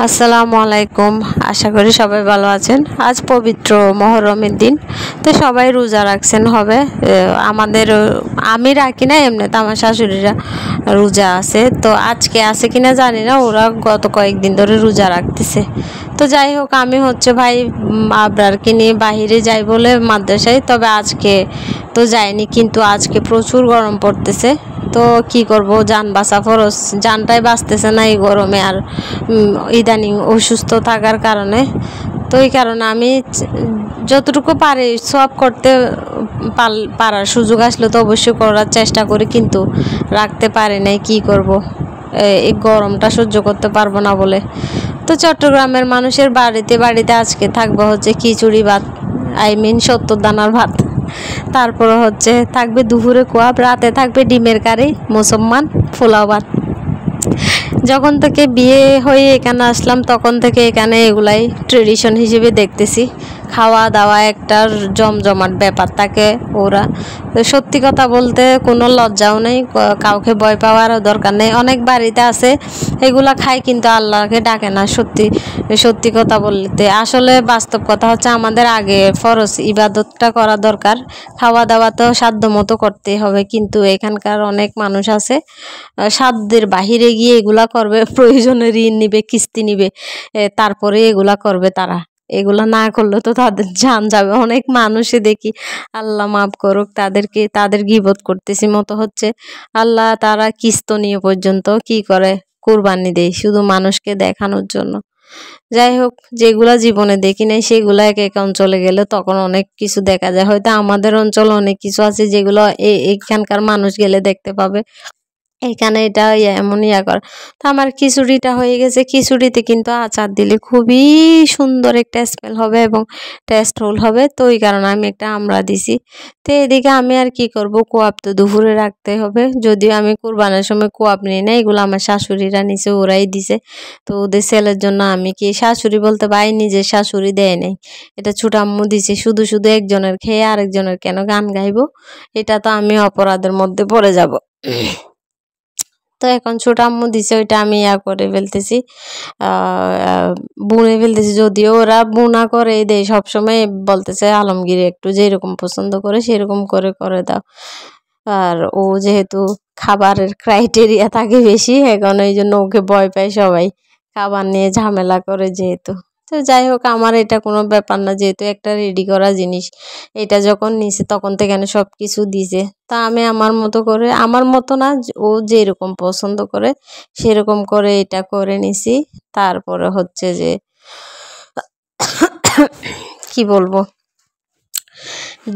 আসসালামু আলাইকুম। আশা করি সবাই ভালো আছেন। আজ পবিত্র মহরমের দিন, তো সবাই রোজা রাখছেন হবে। আমি রাখি না, এমনিতে আমার শাশুড়িরা রোজা আছে। তো আজকে আছে কিনা জানি না, ওরা গত কয়েকদিন ধরে রোজা রাখতেছে। তো যাই হোক, আমি হচ্ছে ভাই আবরারকে নিয়ে বাহিরে যাই বলে মাদ্রাসায়, তবে আজকে তো যাইনি। কিন্তু আজকে প্রচুর গরম পড়তেছে, তো কি করব, জান বাঁচা ফরজ, জানটাই বাঁচতেছে না এই গরমে। আর ইদানিং অসুস্থ থাকার কারণে, তো এই কারণে আমি যতটুকু পারি সব করতে পারার সুযোগ আসলে তো অবশ্যই করার চেষ্টা করি, কিন্তু রাখতে পারি নাই। কি করব, এই গরমটা সহ্য করতে পারবো না বলে। তো চট্টগ্রামের মানুষের বাড়িতে বাড়িতে আজকে থাকবে হচ্ছে খিচুড়ি ভাত, 70 দানার ভাত। তারপরে হচ্ছে থাকবে দুপুরে কোয়াব, রাতে থাকবে ডিমের কারি, মুসলমান পোলাও ভাত। যখন থেকে বিয়ে হয়ে এখানে আসলাম তখন থেকে এখানে এগুলাই ট্রেডিশন হিসেবে দেখতেছি। খাওয়া দাওয়া একটা জমজমাট ব্যাপার থাকে ওরা। সত্যি কথা বলতে কোনো লজ্জাও নেই, কাউকে ভয় পাওয়ারও দরকার নেই। অনেক বাড়িতে আছে এগুলা খায় কিন্তু আল্লাহকে ডাকে না। সত্যি কথা বলতে আসলে বাস্তব কথা হচ্ছে, আমাদের আগে ফরজ ইবাদতটা করা দরকার। খাওয়া দাওয়া তো সাধ্য মতো করতেই হবে, কিন্তু এখানকার অনেক মানুষ আছে সাধ্যের বাহিরে গিয়ে এগুলা করবে। প্রয়োজনে ঋণ নিবে, কিস্তি নিবে, তারপরে এগুলা করবে তারা। এগুলা না করলে তো তাদের জান যাবে। অনেক মানুষে দেখি, আল্লাহ মাফ করুক, তাদের গীবত করতেছি মতো হচ্ছে। আল্লাহ তারা কিস্ত নিয়ে পর্যন্ত কি করে, কুরবানি দেয় শুধু মানুষকে দেখানোর জন্য। যাই হোক, যেগুলা জীবনে দেখি নাই সেগুলা এক এক অঞ্চলে গেলে তখন অনেক কিছু দেখা যায়। হয়তো আমাদের অঞ্চলে অনেক কিছু আছে যেগুলো এখানকার মানুষ গেলে দেখতে পাবে। এখানে এটা এমন করে। তো আমার খিচুড়িটা হয়ে গেছে। খিচুড়িতে কিন্তু আচার দিলে খুবই সুন্দর একটা স্মেল হবে এবং টেস্টফুল হবে। তো ওই কারণে আমি একটা আমড়া দিছি। তো এদিকে আমি আর কি করব, কোয়াব তো দুপুরে রাখতে হবে। যদিও আমি কুরবানের সময় কোয়াব নিই না, এগুলো আমার শাশুড়িরা নিছে, ওরাই দিছে। তো ওদের ছেলের জন্য আমি কি, শাশুড়ি বলতে ভাই নিজের শাশুড়ি দেয় নাই, এটা ছোট আম্মু দিছে। শুধু শুধু একজনের খেয়ে আরেকজনের কেন গান গাইবো, এটা তো আমি অপরাধের মধ্যে পড়ে যাব। তো এখন ছোট আম্মু দিছে, ওইটা আমি করে ফেলতেছি, বুনে ফেলতেছি। যদিও ওরা বুনা করে দেয় সবসময়, বলতেছে আলমগীর একটু যেরকম পছন্দ করে সেরকম করে করে দাও। আর ও যেহেতু খাবারের ক্রাইটেরিয়া থাকে বেশি, এখন এই জন্য ওকে ভয় পায় সবাই, খাবার নিয়ে ঝামেলা করে যেহেতু। তো যাই হোক, আমার এটা কোনো ব্যাপার না, যেহেতু একটা রেডি করা জিনিস। এটা যখন নিছে তখন থেকে সব কিছু দিছে। তা আমি আমার মতো করে, আমার মতো না, ও যেরকম পছন্দ করে সেরকম করে এটা করে নিছি। তারপরে হচ্ছে যে কি বলবো,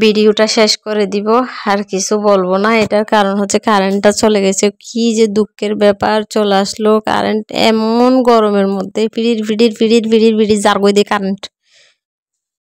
ভিডিওটা শেষ করে দিব, আর কিছু বলবো না। এটার কারণ হচ্ছে কারেন্টটা চলে গেছে। কি যে দুঃখের ব্যাপার, চলে আসলো কারেন্ট এমন গরমের মধ্যে, ফিরির ফিরির ফিরির ফিরির ফিরির যার গই দিয়ে কারেন্ট।